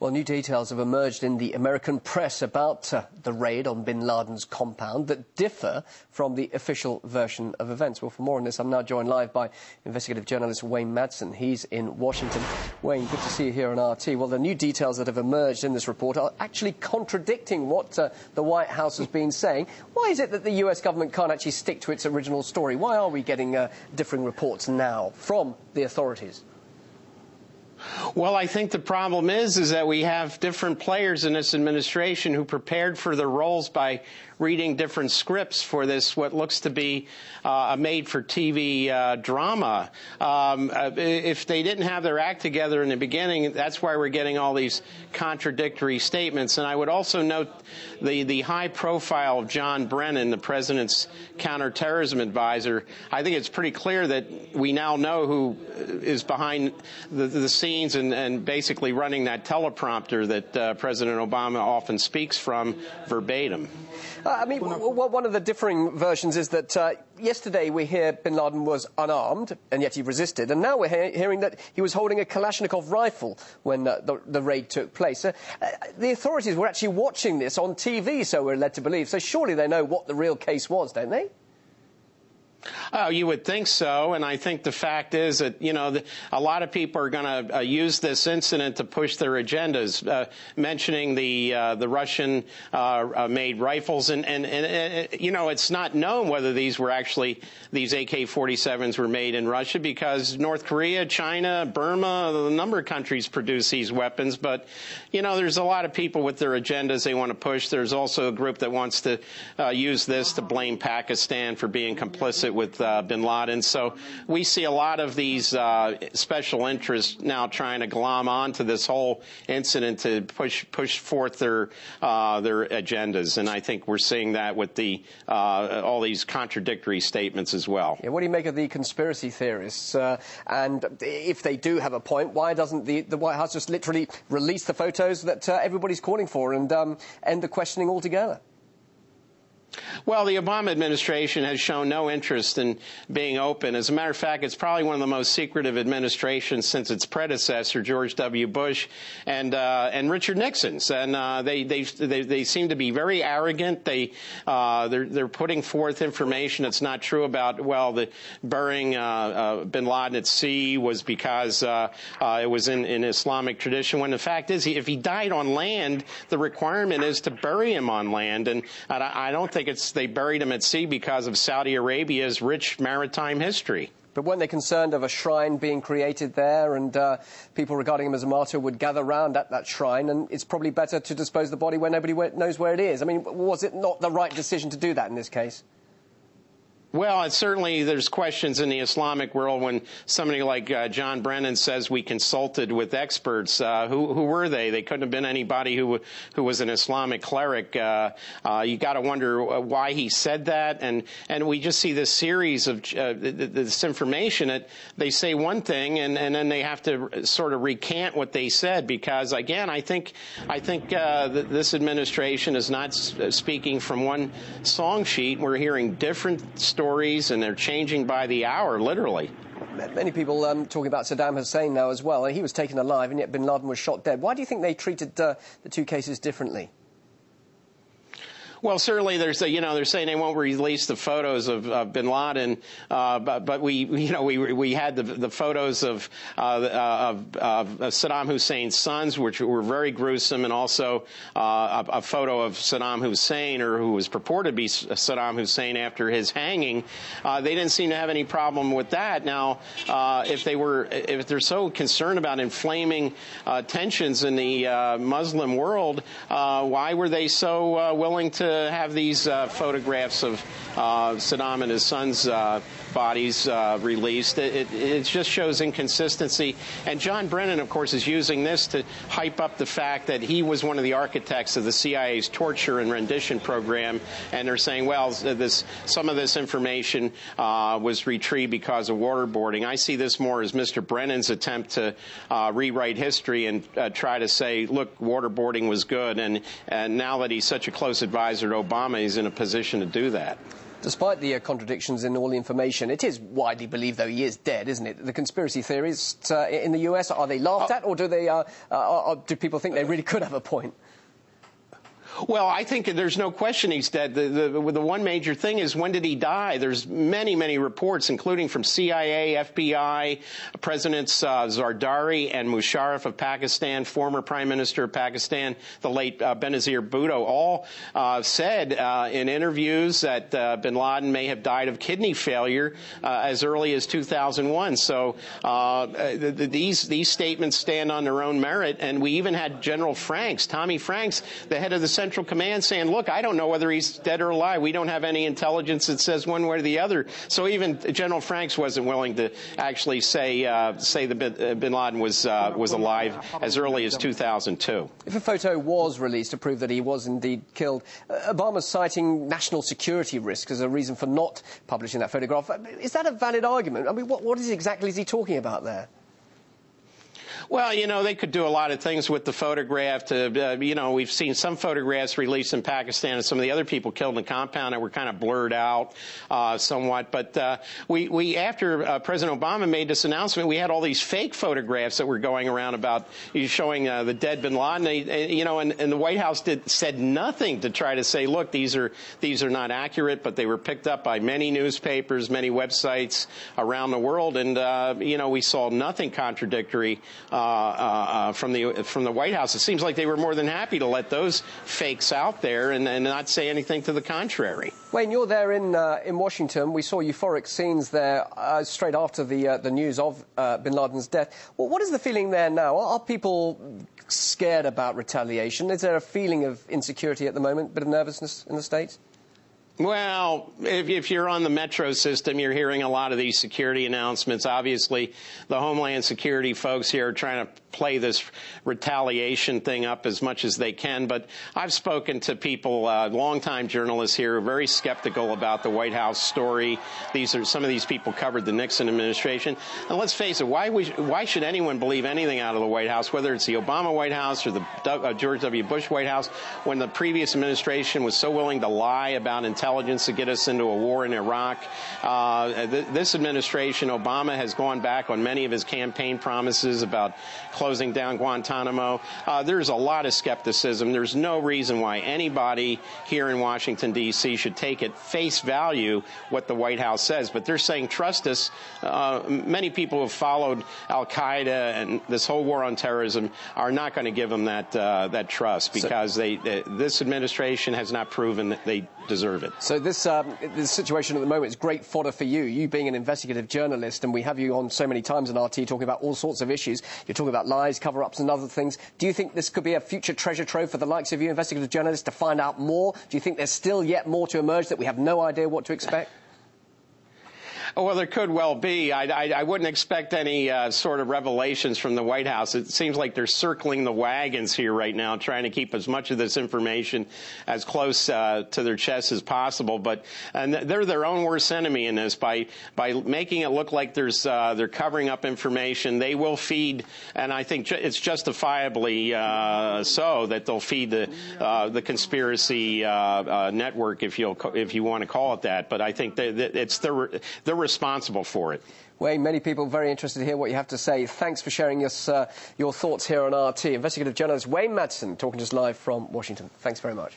Well, new details have emerged in the American press about the raid on bin Laden's compound that differ from the official version of events. Well, for more on this, I'm now joined live by investigative journalist Wayne Madsen. He's in Washington. Wayne, good to see you here on RT. Well, the new details that have emerged in this report are actually contradicting what the White House has been saying. Why is it that the US government can't actually stick to its original story? Why are we getting differing reports now from the authorities? Well, I think the problem is that we have different players in this administration who prepared for their roles by reading different scripts for this, what looks to be a made-for-TV drama. If they didn't have their act together in the beginning, that's why we're getting all these contradictory statements. And I would also note the high profile of John Brennan, the president's counterterrorism advisor. I think it's pretty clear that we now know who is behind the scenes and basically running that teleprompter that President Obama often speaks from verbatim. I mean, one of the differing versions is that yesterday we hear bin Laden was unarmed, and yet he resisted, and now we're hearing that he was holding a Kalashnikov rifle when the raid took place. The authorities were actually watching this on TV, so we're led to believe, so surely they know what the real case was, don't they? Oh, you would think so, and I think the fact is that, you know, a lot of people are going to use this incident to push their agendas, mentioning the Russian-made rifles, and you know, it's not known whether these AK-47s were made in Russia, because North Korea, China, Burma, a number of countries produce these weapons, but, you know, there's a lot of people with their agendas they want to push. There's also a group that wants to use this to blame Pakistan for being complicit with bin Laden. So we see a lot of these special interests now trying to glom onto this whole incident to push forth their agendas, and I think we're seeing that with all these contradictory statements as well. Yeah, what do you make of the conspiracy theorists? And if they do have a point, why doesn't the White House just literally release the photos that everybody's calling for and end the questioning altogether? Well, the Obama administration has shown no interest in being open. As a matter of fact, it's probably one of the most secretive administrations since its predecessor, George W. Bush and Richard Nixon's. And they seem to be very arrogant. They're putting forth information that's not true about, well, the burying bin Laden at sea was because it was in Islamic tradition, when the fact is, if he died on land, the requirement is to bury him on land. And I don't think they buried him at sea because of Saudi Arabia's rich maritime history. But weren't they concerned of a shrine being created there, and people regarding him as a martyr would gather round at that shrine, and it's probably better to dispose of the body where nobody knows where it is? I mean, was it not the right decision to do that in this case? Well, certainly there's questions in the Islamic world when somebody like John Brennan says we consulted with experts. Who were they? They couldn't have been anybody who was an Islamic cleric. You got to wonder why he said that. And we just see this series of this information that they say one thing and then they have to sort of recant what they said, because, again, I think this administration is not speaking from one song sheet. We're hearing different stories, and they're changing by the hour, literally. Many people talking about Saddam Hussein now as well. He was taken alive, and yet bin Laden was shot dead. Why do you think they treated the two cases differently? Well, certainly they're saying they won't release the photos of bin Laden, but we had the photos of Saddam Hussein's sons, which were very gruesome, and also a photo of Saddam Hussein, or who was purported to be Saddam Hussein after his hanging. They didn't seem to have any problem with that. Now, if they're so concerned about inflaming tensions in the Muslim world, why were they so willing to have these photographs of Saddam and his sons' bodies released? It just shows inconsistency. And John Brennan, of course, is using this to hype up the fact that he was one of the architects of the CIA's torture and rendition program. And they're saying, well, some of this information was retrieved because of waterboarding. I see this more as Mr. Brennan's attempt to rewrite history and try to say, look, waterboarding was good. And now that he's such a close advisor to Obama, he's in a position to do that. Despite the contradictions in all the information, it is widely believed, though, he is dead, isn't it? The conspiracy theories in the US, are they laughed at, or do do people think they really could have a point? Well, I think there's no question he's dead. The one major thing is, when did he die? There's many, many reports, including from CIA, FBI, Presidents Zardari and Musharraf of Pakistan, former Prime Minister of Pakistan, the late Benazir Bhutto, all said in interviews that bin Laden may have died of kidney failure as early as 2001. So these statements stand on their own merit. And we even had General Franks, Tommy Franks, the head of the Central Command, saying, look, I don't know whether he's dead or alive. We don't have any intelligence that says one way or the other. So even General Franks wasn't willing to actually say that bin Laden was alive as early as 2002. If a photo was released to prove that he was indeed killed, Obama's citing national security risks as a reason for not publishing that photograph. Is that a valid argument? I mean, what exactly is he talking about there? Well, you know, they could do a lot of things with the photograph. You know, we've seen some photographs released in Pakistan of some of the other people killed in the compound that were kind of blurred out somewhat. But after President Obama made this announcement, we had all these fake photographs that were going around about showing the dead bin Laden. You know, and the White House said nothing to try to say, look, these are not accurate, but they were picked up by many newspapers, many websites around the world, and you know, we saw nothing contradictory from the White House. It seems like they were more than happy to let those fakes out there and not say anything to the contrary. Wayne, you're there in Washington. We saw euphoric scenes there straight after the news of bin Laden's death. Well, what is the feeling there now? Are people scared about retaliation? Is there a feeling of insecurity at the moment, a bit of nervousness in the States? Well, if you're on the metro system, you're hearing a lot of these security announcements. Obviously, the Homeland Security folks here are trying to play this retaliation thing up as much as they can. But I've spoken to people, longtime journalists here, very skeptical about the White House story. Some of these people covered the Nixon administration. And let's face it, why should anyone believe anything out of the White House, whether it's the Obama White House or the George W. Bush White House, when the previous administration was so willing to lie about intelligence to get us into a war in Iraq? This administration, Obama, has gone back on many of his campaign promises about closing down Guantanamo. There's a lot of skepticism. There's no reason why anybody here in Washington, D.C. should take at face value what the White House says. But they're saying, trust us. Many people who have followed al-Qaeda and this whole war on terrorism are not going to give them that trust, because this administration has not proven that they deserve it. So this situation at the moment is great fodder for you. You being an investigative journalist, and we have you on so many times on RT talking about all sorts of issues. You're talking about lies, cover-ups and other things. Do you think this could be a future treasure trove for the likes of you, investigative journalists, to find out more? Do you think there's still yet more to emerge that we have no idea what to expect? Well, there could well be. I wouldn't expect any sort of revelations from the White House. It seems like they're circling the wagons here right now, trying to keep as much of this information as close to their chests as possible. But they're their own worst enemy in this. By making it look like they're covering up information, they will feed, and I think it's justifiably so, that they'll feed the conspiracy network, if you want to call it that. But I think that they're responsible for it. Wayne, many people very interested to hear what you have to say. Thanks for sharing us your thoughts here on RT. Investigative journalist Wayne Madsen talking to us live from Washington. Thanks very much.